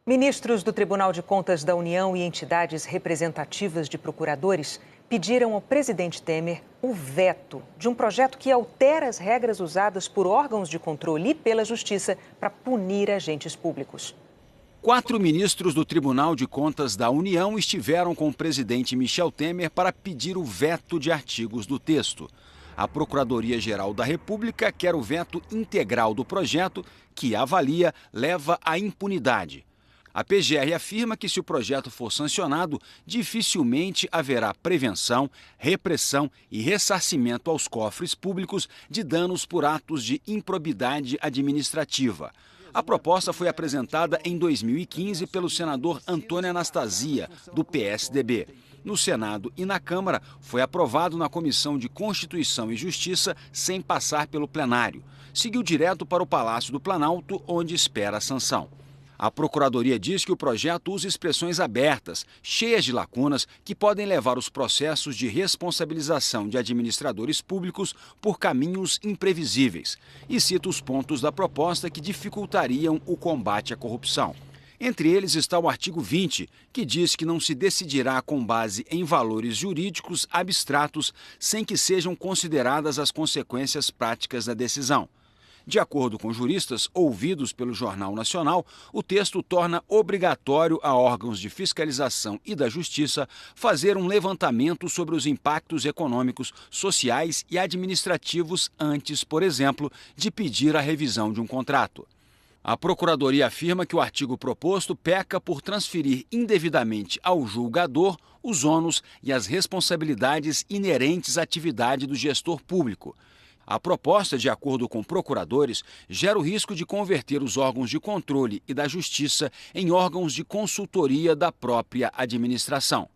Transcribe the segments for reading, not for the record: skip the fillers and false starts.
Ministros do Tribunal de Contas da União e entidades representativas de procuradores pediram ao presidente Temer o veto de um projeto que altera as regras usadas por órgãos de controle e pela Justiça para punir agentes públicos. 4 ministros do Tribunal de Contas da União estiveram com o presidente Michel Temer para pedir o veto de artigos do texto. A Procuradoria-Geral da República quer o veto integral do projeto, que avalia leva à impunidade. A PGR afirma que, se o projeto for sancionado, dificilmente haverá prevenção, repressão e ressarcimento aos cofres públicos de danos por atos de improbidade administrativa. A proposta foi apresentada em 2015 pelo senador Antônio Anastasia, do PSDB. No Senado e na Câmara, foi aprovado na Comissão de Constituição e Justiça sem passar pelo plenário. Seguiu direto para o Palácio do Planalto, onde espera a sanção. A Procuradoria diz que o projeto usa expressões abertas, cheias de lacunas, que podem levar os processos de responsabilização de administradores públicos por caminhos imprevisíveis, e cita os pontos da proposta que dificultariam o combate à corrupção. Entre eles está o artigo 20, que diz que não se decidirá com base em valores jurídicos abstratos sem que sejam consideradas as consequências práticas da decisão. De acordo com juristas ouvidos pelo Jornal Nacional, o texto torna obrigatório a órgãos de fiscalização e da Justiça fazer um levantamento sobre os impactos econômicos, sociais e administrativos antes, por exemplo, de pedir a revisão de um contrato. A Procuradoria afirma que o artigo proposto peca por transferir indevidamente ao julgador os ônus e as responsabilidades inerentes à atividade do gestor público. A proposta, de acordo com procuradores, gera o risco de converter os órgãos de controle e da Justiça em órgãos de consultoria da própria administração.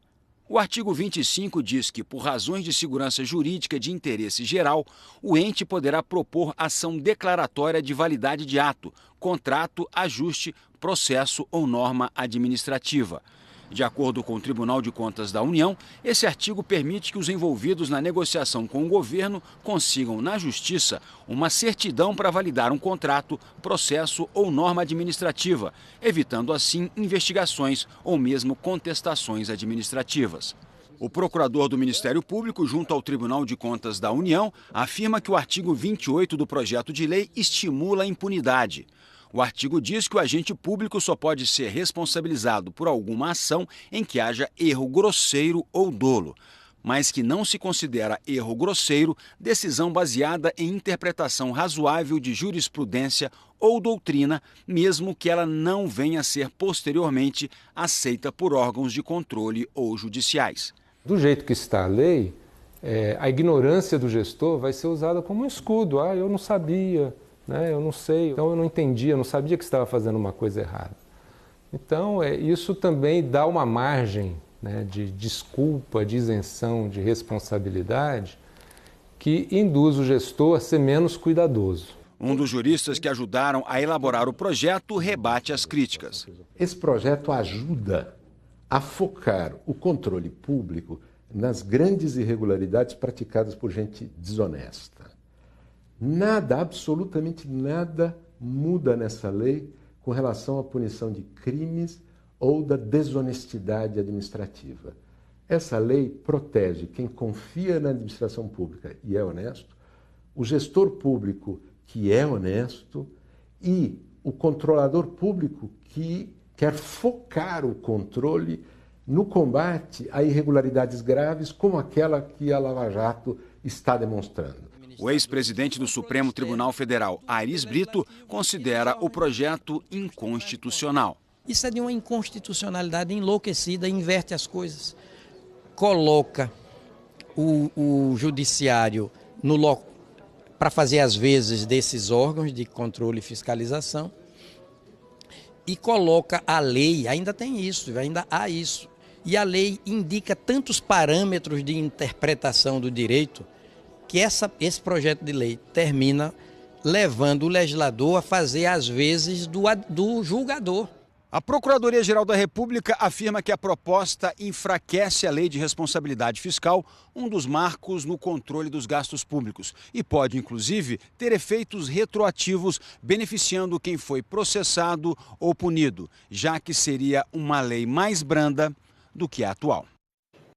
O artigo 25 diz que, por razões de segurança jurídica de interesse geral, o ente poderá propor ação declaratória de validade de ato, contrato, ajuste, processo ou norma administrativa. De acordo com o Tribunal de Contas da União, esse artigo permite que os envolvidos na negociação com o governo consigam, na Justiça, uma certidão para validar um contrato, processo ou norma administrativa, evitando assim investigações ou mesmo contestações administrativas. O procurador do Ministério Público, junto ao Tribunal de Contas da União, afirma que o artigo 28 do projeto de lei estimula a impunidade. O artigo diz que o agente público só pode ser responsabilizado por alguma ação em que haja erro grosseiro ou dolo, mas que não se considera erro grosseiro decisão baseada em interpretação razoável de jurisprudência ou doutrina, mesmo que ela não venha a ser posteriormente aceita por órgãos de controle ou judiciais. Do jeito que está a lei, a ignorância do gestor vai ser usada como um escudo. Eu não sabia. Eu não sei, então eu não entendia, eu não sabia que estava fazendo uma coisa errada. Então, isso também dá uma margem, de desculpa, de isenção, de responsabilidade, que induz o gestor a ser menos cuidadoso. Um dos juristas que ajudaram a elaborar o projeto rebate as críticas. Esse projeto ajuda a focar o controle público nas grandes irregularidades praticadas por gente desonesta. Nada, absolutamente nada muda nessa lei com relação à punição de crimes ou da desonestidade administrativa. Essa lei protege quem confia na administração pública e é honesto, o gestor público que é honesto e o controlador público que quer focar o controle no combate a irregularidades graves como aquela que a Lava Jato está demonstrando. O ex-presidente do Supremo Tribunal Federal, Aires Brito, considera o projeto inconstitucional. Isso é de uma inconstitucionalidade enlouquecida, inverte as coisas. Coloca o judiciário para fazer as vezes desses órgãos de controle e fiscalização e coloca a lei, ainda tem isso, ainda há isso. E a lei indica tantos parâmetros de interpretação do direito que esse projeto de lei termina levando o legislador a fazer as vezes do julgador. A Procuradoria-Geral da República afirma que a proposta enfraquece a Lei de Responsabilidade Fiscal, um dos marcos no controle dos gastos públicos, e pode, inclusive, ter efeitos retroativos, beneficiando quem foi processado ou punido, já que seria uma lei mais branda do que a atual.